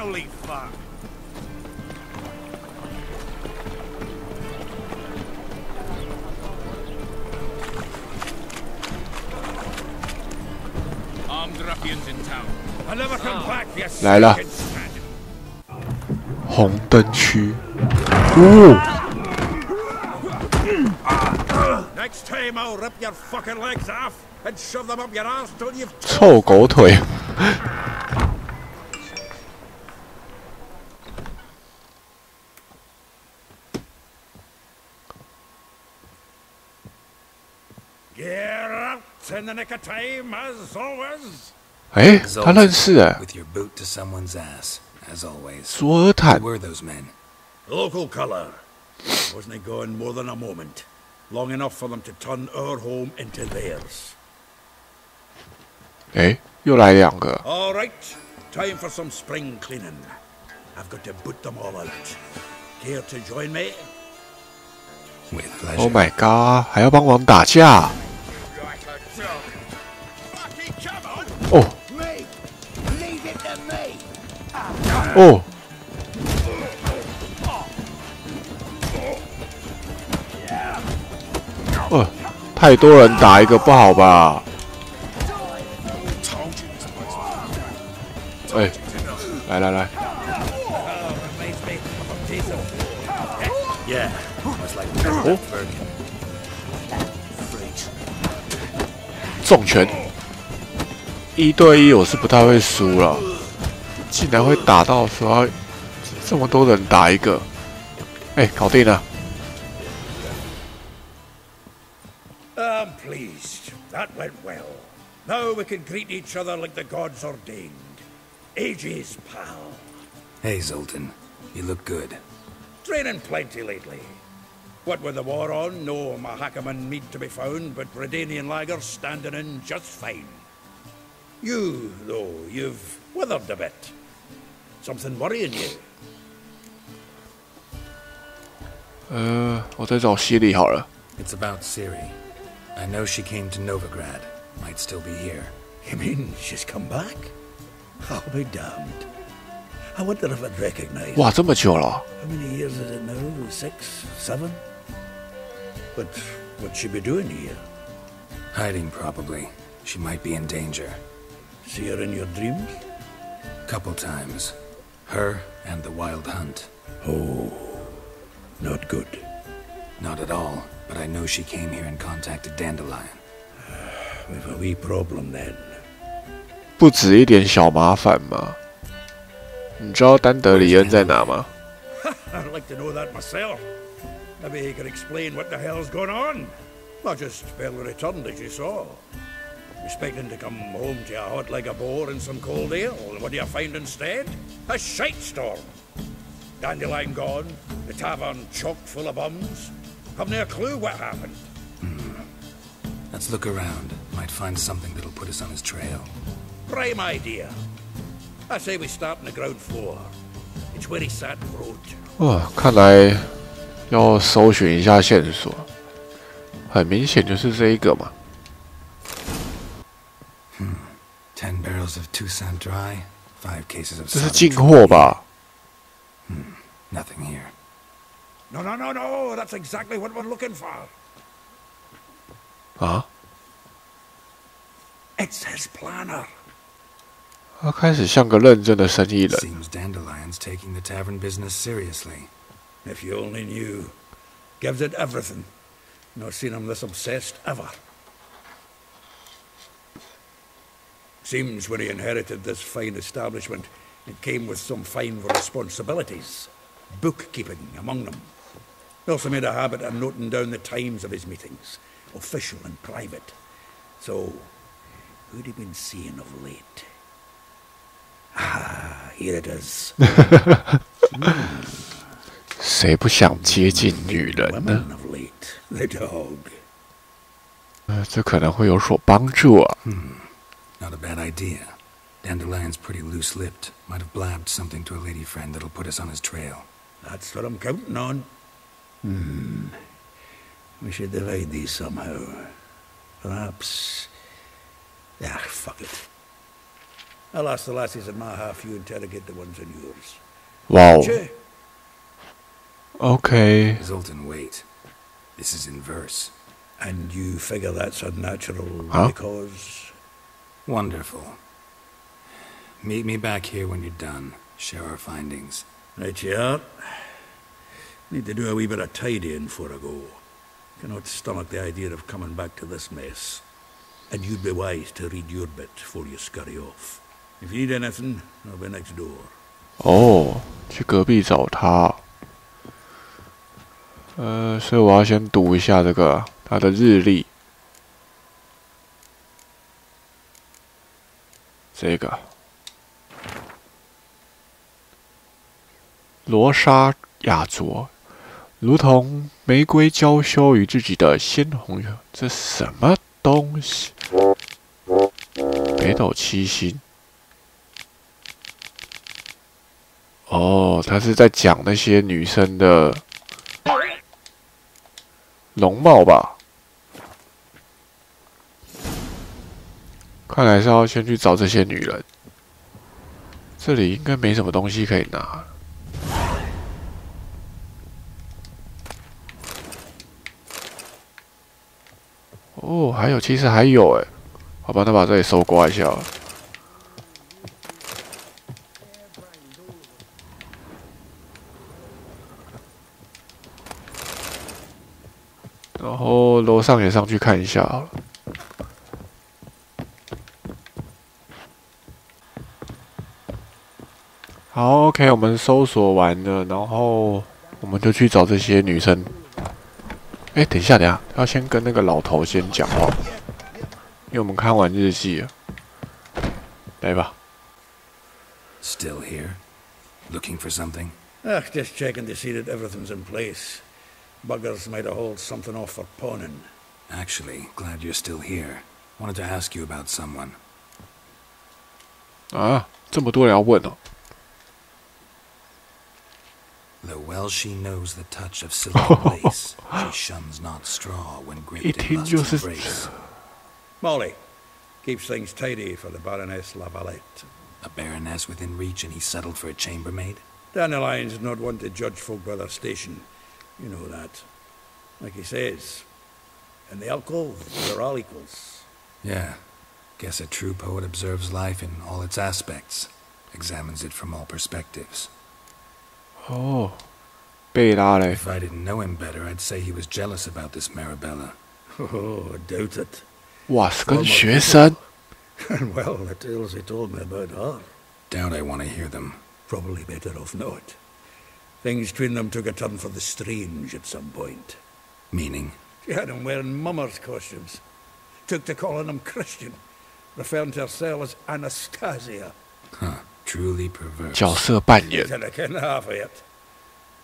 Holy fuck! Armed ruffians in town. I'll never come back, you 来了， stinking scat. 红灯区。哦， Next time I'll rip your fucking legs off and shove them up your ass till you've 臭狗腿。Geralt in the nick of time as always. 哎，他认识哎， With your boot to someone's ass, as always. 索尔坦 Who。were those men? Local colour. Wasn't he gone more than a moment? Long enough for them to turn our home into theirs. 哎，又来2个。 All right, time for some spring cleaning. I've got to boot them all out. Care to join me? With Oh pleasure. my god，还要帮忙打架。 哦 哦。太多人打一个不好吧？哎，来来来， Yeah. Almost like 哦， Bergen. 重拳，1对1我是不太会输了，竟然会打到说这么多人打一个，哎，搞定了。 I'm pleased. That went well. Now we can greet each other like the gods ordained. Ages, pal. Hey, Zoltan. You look good. Training plenty lately. What with the war on, no Mahakaman mead to be found, but Redanian lagers standing in just fine. You, though, you've withered a bit. Something worrying you? 我再找西里好了。 It's about Ciri. I know she came to Novigrad. Might still be here. You mean she's come back? I'll be damned. I wonder if I'd recognize. 哇，这么久了。 How many years is it now? 6, 7? But what'd she be doing here? Hiding, probably. She might be in danger. See her in your dreams? Couple times. Her and the Wild Hunt. Oh, not good. Not at all, but I know she came here and contacted Dandelion. We've a wee problem then. 不止一点小麻烦吗？你知道丹德里恩在哪吗？ I'd like to know that myself. Maybe he could explain what the hell's going on. I just barely returned, as you saw. Expecting to come home to a hot leg of boar and some cold ale, and what do you find instead? A shite storm. Dandelion gone, the tavern chock full of bums. Haven't a clue what happened. Let's look around. Might find something that'll put us on his trail. Prime idea. I say we start on the ground floor. It's where he sat and wrote. 哇，看来要搜寻一下线索，很明显就是这一个嘛。 10 barrels of Toussaint Dry, 5 cases of 这是 Southern 进货吧？ Nothing here. No, no, no, no. That's exactly what we're looking for. 啊？ It's his planner. 他开始像个认真的生意人。 Seems Dandelion's taking the tavern business seriously. If you only knew. Gives it everything. Not seen him this obsessed ever. Seems when he inherited this fine establishment, it came with some fine responsibilities. Bookkeeping among them. He also made a habit of noting down the times of his meetings, official and private. So, who'd he been seeing of late? Ah, here it is. 谁不想接近女人呢？ Women of late, the dog. 这可能会有所帮助啊。 Not a bad idea. Dandelion's pretty loose-lipped. Might have blabbed something to a lady friend that'll put us on his trail. That's what I'm counting on. We should divide these somehow. Perhaps... Ah, fuck it. I'll ask the lassies in my half, you interrogate the ones in yours. Wow. Che? Okay. Zoltan, wait. This is in verse. And you figure that's unnatural because... Wonderful. Meet me back here when you're done. Share our findings. Right you are. Need to do a wee bit of tidying before I go. Cannot stomach the idea of coming back to this mess. And you'd be wise to read your bit before you scurry off. If you need anything, I'll be next door. 哦，去隔壁找他。所以我要先读一下这个他的日历。这个罗莎雅卓，如同玫瑰娇羞于自己的鲜红，这什么东西？北斗七星。哦，他是在讲那些女生的容貌吧？看来是要先去找这些女人。这里应该没什么东西可以拿。哦，还有，其实还有哎。好吧，那把这里搜刮一下。然后楼上也上去看一下好了。好 ，OK， 我们搜索完了，然后我们就去找这些女生。哎，等一下，要先跟那个老头先讲话，因为我们看完日记了。来吧。Still here? Looking for something? Just checking to see that everything's in place. Buggers might have hauled something off for pawning. Actually, glad you're still here. Wanted to ask you about someone. 啊，这么多人要问哦。Though well she knows the touch of silken lace, she shuns not straw when gripped in lust's embrace. Molly keeps things tidy for the Baroness Lavalette. A baroness within reach, and he settled for a chambermaid? Dandelion's not one to judge folk by their station. You know that. Like he says, in the alcove, they're all equals. Yeah. Guess a true poet observes life in all its aspects, examines it from all perspectives. 哦，贝拉嘞。If I didn't know him better, I'd say he was jealous about this Marabella. Oh, I doubt it. 哇，是跟学生。And well, the tales he told me about her. Doubt I want to hear them. Probably better off not. Things between them took a turn for the strange at some point. Meaning? She had him wearing mummers' costumes. Took to calling him Christian, referring to herself as Anastasia. Huh. Truly perverse. 角色扮演。 And I ken half of it.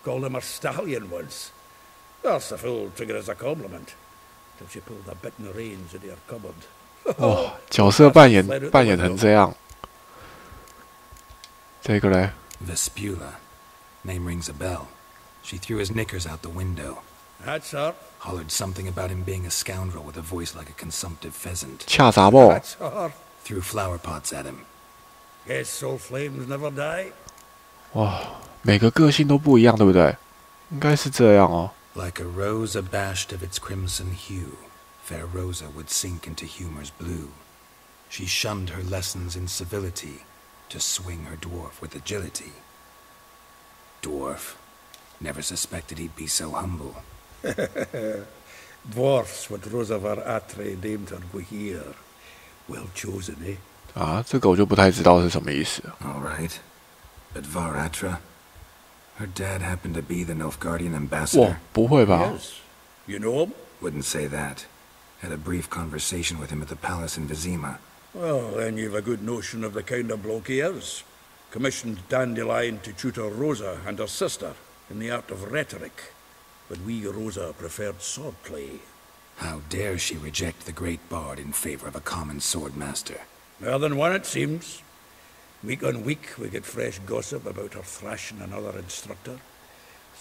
Called him a stallion once. That's the fool took it as a compliment. Till she pulled the bitten reins into her cupboard. 哇，角色扮演成这样。这个嘞 Vespula. Name rings a bell. She threw his knickers out the window. That's her. Hollered something about him being a scoundrel with a voice like a consumptive pheasant. 恰杂不？ That's her. Threw flower pots at him. Guess soul flames never die. 哇，每个个性都不一样，对不对？应该是这样哦。 Like a rose abashed of its crimson hue, fair Rosa would sink into humor's blue. She shunned her lessons in civility to swing her dwarf with agility. Dwarf. Never suspected he'd be so humble. Dwarfs what Rosa var Atre named her Guihir. Well chosen, eh? 啊，这个我就不太知道是什么意思。 All right. But Varatra? Her dad happened to be the Nilfgaardian 哇 ambassador. 不会吧？ Yes. You know him? Wouldn't say that. Had a brief conversation with him at the palace in Vizima. Well, then you've a good notion of the kind of bloke he is. Commissioned Dandelion to tutor Rosa and her sister in the art of rhetoric, but wee Rosa preferred swordplay. How dare she reject the great bard in favor of a common sword master? More than one, it seems. Week on week, we get fresh gossip about her thrashing another instructor.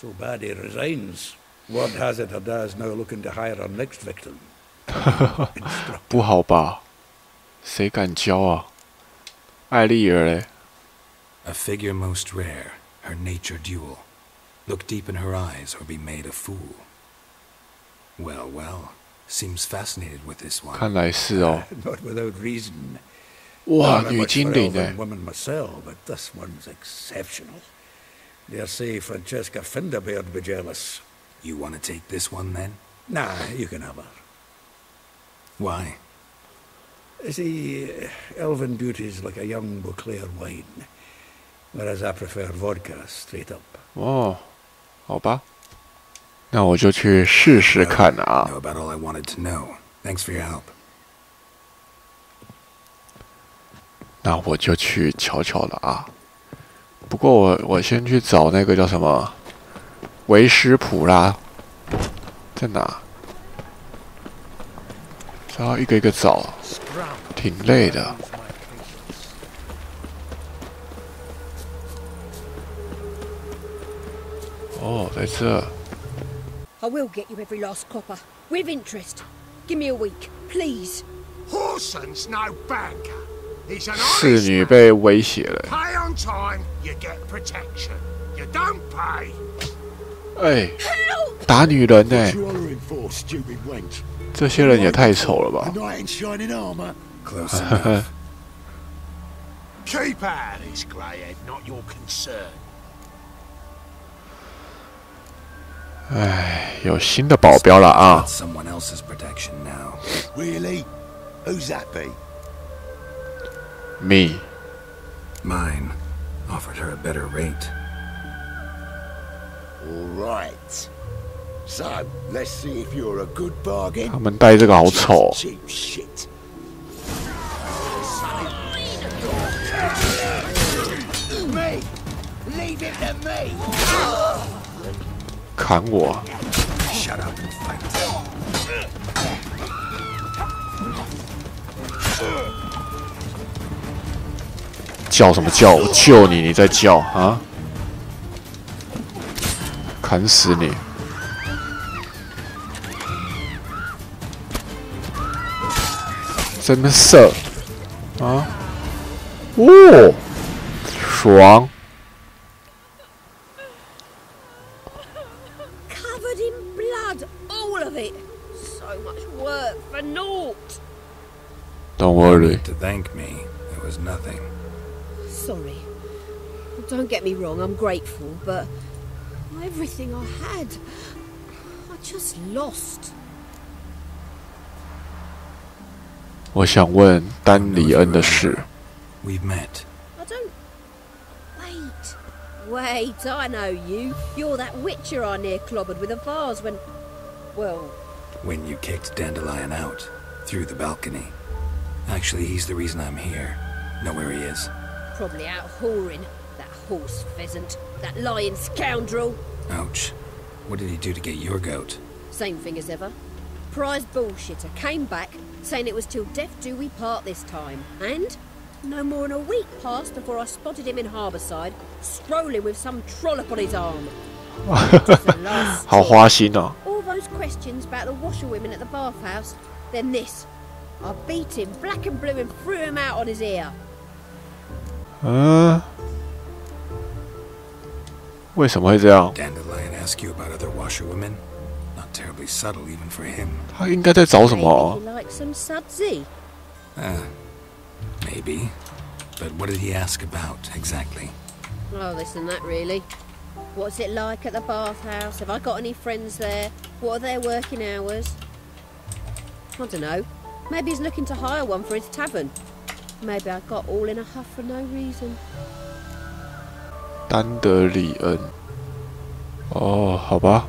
So bad he resigns. Word has it her dad's now looking to hire her next victim. 不好吧？谁敢教啊？艾丽儿嘞 A figure most rare, her nature dual. Look deep in her eyes or be made a fool. Well, well, seems fascinated with this one. 看来是哦。Not without reason. 哇， I'm not 女 much 精 for 灵 elven 哎， women myself, but this one's exceptional. Dare say Francesca Finderbeard be jealous. You want to take this one then? Nah, you can have her. Why? See, elven beauty's like a young Beauclair wine, whereas I prefer vodka straight up. 哦，好吧，那我就去试试看啊。 Know about all I wanted to know. Thanks for your help. 那我就去瞧瞧了啊。不过我先去找那个叫什么维斯普拉，在哪？只要一个一个找，挺累的。哦，在这。 I will get you every last copper, with interest. Give me a week, please. Horson's no banker. He's an 侍 honest 女 man. 被威胁了。 Pay on time, you get protection. You don't pay. 哎，打女人呢、 You hollering for, stupid wench? 这些人也太丑了吧 A！knight in shining armour? Close enough. Keep out of this, greyhead, not your concern. 哎，有新的保镖了啊！ Got someone else's protection now. Really? Who's that be? Me， Mine offered her a better rate. All right. So, let's see if you're a good bargain. 他们戴这个好丑、哦， Cheap shit. Me! Leave it to me! 砍我！ Shut up and fight. 叫什么叫？我救你，你在叫啊？砍死你！这边射啊！哦，爽！ Covered in blood, all of it. So much work for naught. Don't worry， To thank me, it was nothing. Sorry. Don't get me wrong, I'm grateful, but everything I had, I just lost. 我想问丹里恩的事。 We've met. I don't... Wait, I know you. You're that witcher I near clobbered with a vase when... Well, When you kicked Dandelion out, through the balcony. Actually, he's the reason I'm here. Know where he is. probably out whoring. That horse pheasant. That lying scoundrel. Ouch. What did he do to get your goat? Same thing as ever. Prize bullshitter came back, saying it was till death do we part this time. And no more than a week passed before I spotted him in Harbourside, strolling with some trollop on his arm. Just the last 好 straw. 花心哦！ All those questions about the washerwomen at the bathhouse, then this. I beat him black and blue and threw him out on his ear. 嗯，为什么会这样？ Dandelion ask you about other washerwomen? Not terribly subtle even for him. 他应该在找什么 Maybe he likes some sudsy. Maybe. But what did he ask about, exactly? Oh, this and that, really. What's it like at the bathhouse? Have I got any friends there? What are their working hours? I don't know. Maybe he's looking to hire one for his tavern. Maybe I got all in a huff for no reason. 丹德里恩。哦，好吧。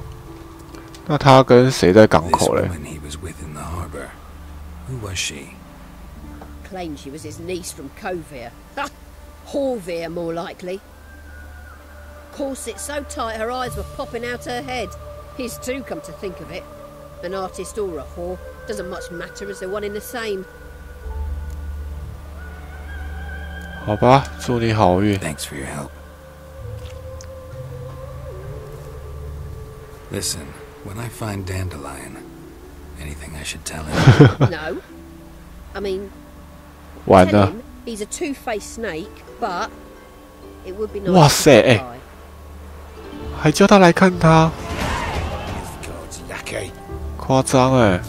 那他跟谁在港 This 口嘞？ woman he was with in the harbor. Who was she? Claimed she was his niece from Covere. Ha! Horvere, more likely. Corset so tight her eyes were popping out her head. His too, come to think of it. An artist or a whore doesn't much matter as they're one in the same. 好吧，祝你好运。 Thanks for your help. Listen, when I find Dandelion, anything I should tell him? No. I mean, 完 tell 了 him He's a two-faced snake, but it would be nice. 哇塞，哎，还叫他来看他， God's lackey. 夸张哎！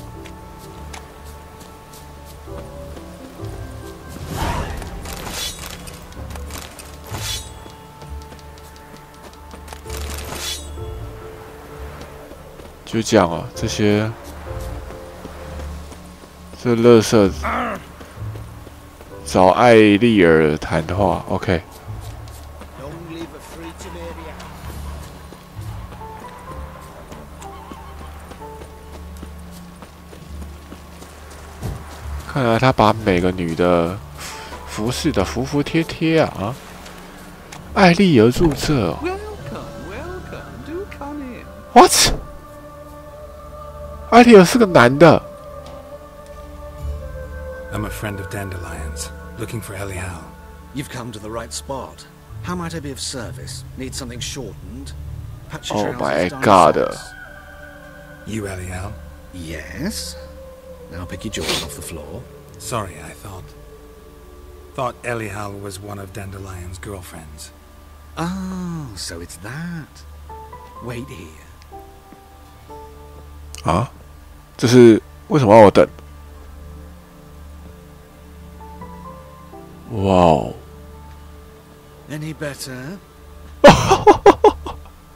就这样啊，这些这垃圾找艾丽尔谈话 ，OK。 Long live a free to Livia. 看来他把每个女的服侍的服服帖帖啊！艾丽儿住这哦 Welcome, do come in.，What？ 艾丽尔是个男的。 I'm a friend of Dandelion's, looking for Elial. You've come to the right spot. How might I be of service? Need something shortened? Patch your Oh trousers my down God. your socks. You, Elial? Yes. Now pick your jaws off the floor. Sorry, I thought Elial was one of Dandelion's girlfriends. Oh, so it's that. Wait here. 啊，这是为什么要我等？哇哦！ Any better?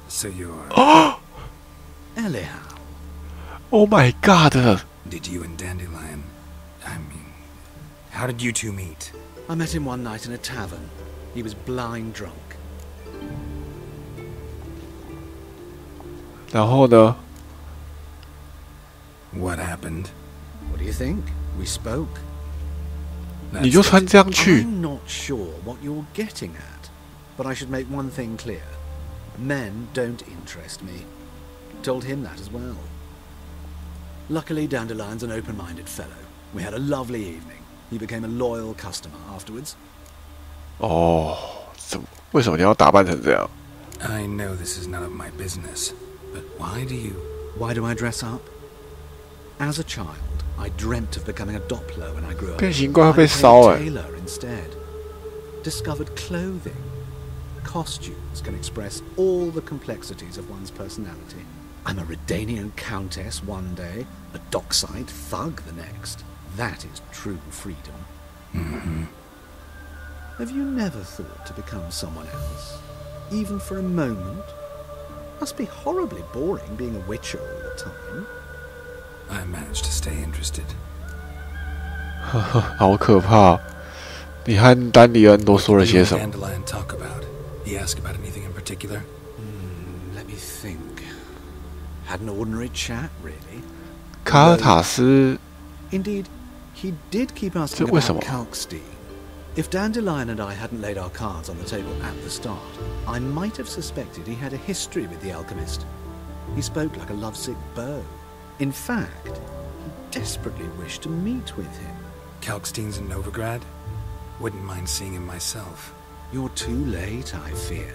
So you're... Elial. Oh my God！ Did you and Dandelion... I mean... How did you two meet? I met him one night in a tavern. He was blind drunk. 然后呢？ What happened? What do you think? We spoke. 你就穿这样去？ I'm not sure what you're getting at, but I should make one thing clear. Men don't interest me. Told him that as well. Luckily, Dandelion's an open-minded fellow. We had a lovely evening. He became a loyal customer afterwards. 哦，为什么你要打扮成这样？ I know this is none of my business, but why do you... Why do I dress up? As a child, I dreamt of becoming a Doppler when I grew up. 变形怪会被 I 烧 became a 哎！ tailor instead. Discovered clothing. Costumes can express all the complexities of one's personality. I'm a Redanian countess one day, a dockside thug the next. That is true freedom. Mm-hmm. Have you never thought to become someone else? Even for a moment? Must be horribly boring being a witcher all the time. I managed to stay interested. 呵呵，好可怕！你和丹尼恩都说了些什么？ Dandelion talk about? He asked about anything in particular? Let me think. Had an ordinary chat, really. 卡尔塔斯 Indeed, he did keep asking 这为什 about 么？ Kalkstein. If Dandelion and I hadn't laid our cards on the table at the start, I might have suspected he had a history with the alchemist. He spoke like a lovesick beau. In fact, he desperately wished to meet with him. Kalkstein's in Novigrad? Wouldn't mind seeing him myself. You're too late, I fear.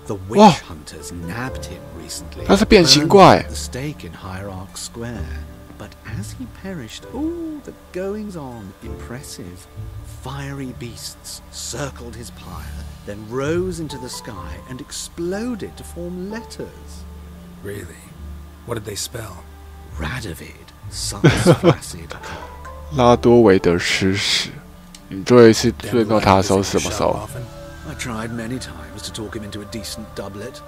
The witch Whoa. hunters nabbed him recently. 他是变形 burned 怪 him at the stake in Hierarch Square. But as he perished, oh, the goings-on, impressive. Fiery beasts circled his pyre, then rose into the sky and exploded to form letters. Really? What did they spell? Radovid, sun's flaccid cock. 拉多维德吃屎！你最后一次见到他的时候是什么时候？ often? I tried many times to talk him into a decent doublet.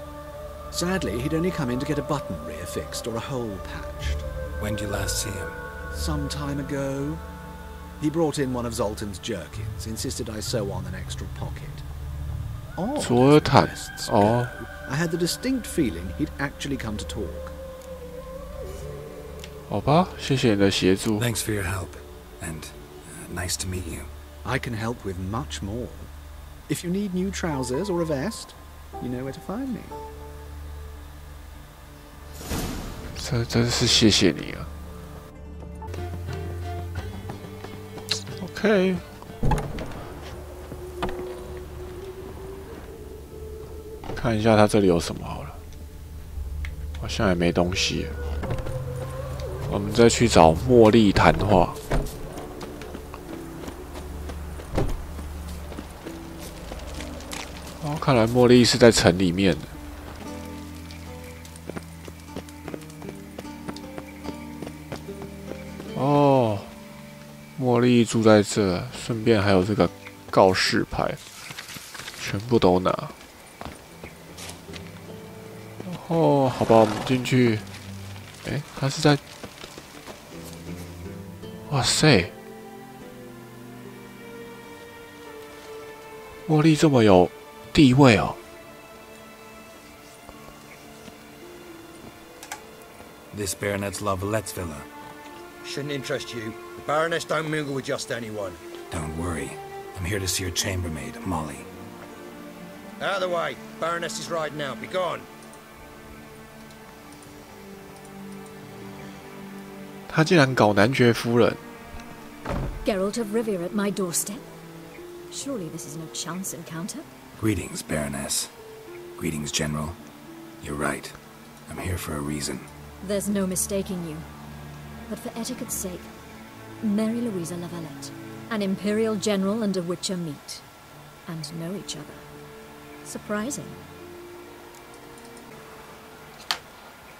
Sadly, he'd only come in to get a button rear fixed or a hole patched. When did you last see him? Some time ago, he brought in one of Zoltan's jerkins, insisted I sew on an extra pocket. Odd Zoltan. as requests go, Oh. I had the distinct feeling he'd actually come to talk. 好吧，谢谢你的协助。 Thanks for your help, and nice to meet you. I can help with much more. If you need new trousers or a vest, you know where to find me. 真是谢谢你啊。OK， 看一下他这里有什么好了，好像也没东西。我们再去找茉莉谈话。看来茉莉是在城里面的。哦，茉莉住在这，顺便还有这个告示牌，全部都拿。哦，好吧，我们进去。哎，他是在……哇塞！茉莉这么有地位哦。 This baronet's Lavallette's villa. Shouldn't interest you. The Baroness don't mingle with just anyone. Don't worry. I'm here to see your chambermaid, Molly. Out of the way. Baroness is riding now. Be gone. 他竟然搞男爵夫人。 Geralt of Rivia at my doorstep? Surely this is no chance encounter? Greetings, Baroness. Greetings, General. You're right. I'm here for a reason. There's no mistaking you. But for etiquette's sake, Mary Louisa Lavalette, an Imperial General and a Witcher meet, and know each other. Surprising.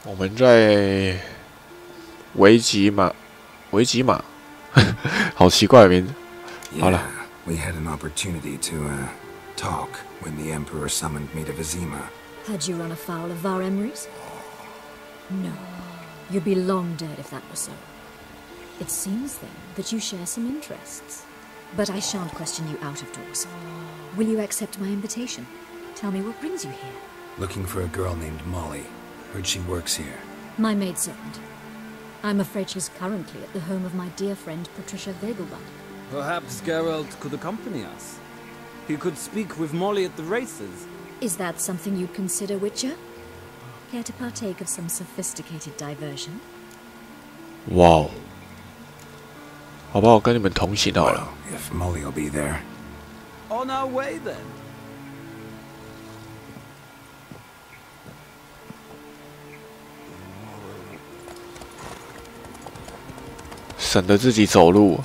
我们在维吉马，好奇怪的名字。好了。 We had an opportunity to, talk when the Emperor summoned me to Vizima. Had you run afoul of Var Emrys? No. You'd be long dead if that were so. It seems, then, that you share some interests. But I shan't question you out of doors. Will you accept my invitation? Tell me what brings you here. Looking for a girl named Molly. Heard she works here. My maidservant. I'm afraid she's currently at the home of my dear friend Patricia Vegelbud. Perhaps Geralt could accompany us. He could speak with Molly at the races. Is that something you'd consider, Witcher? Care to partake of some sophisticated diversion? 哇哦！好吧，我跟你们同行好了。 If Molly will be there. On our way then. 省得自己走路。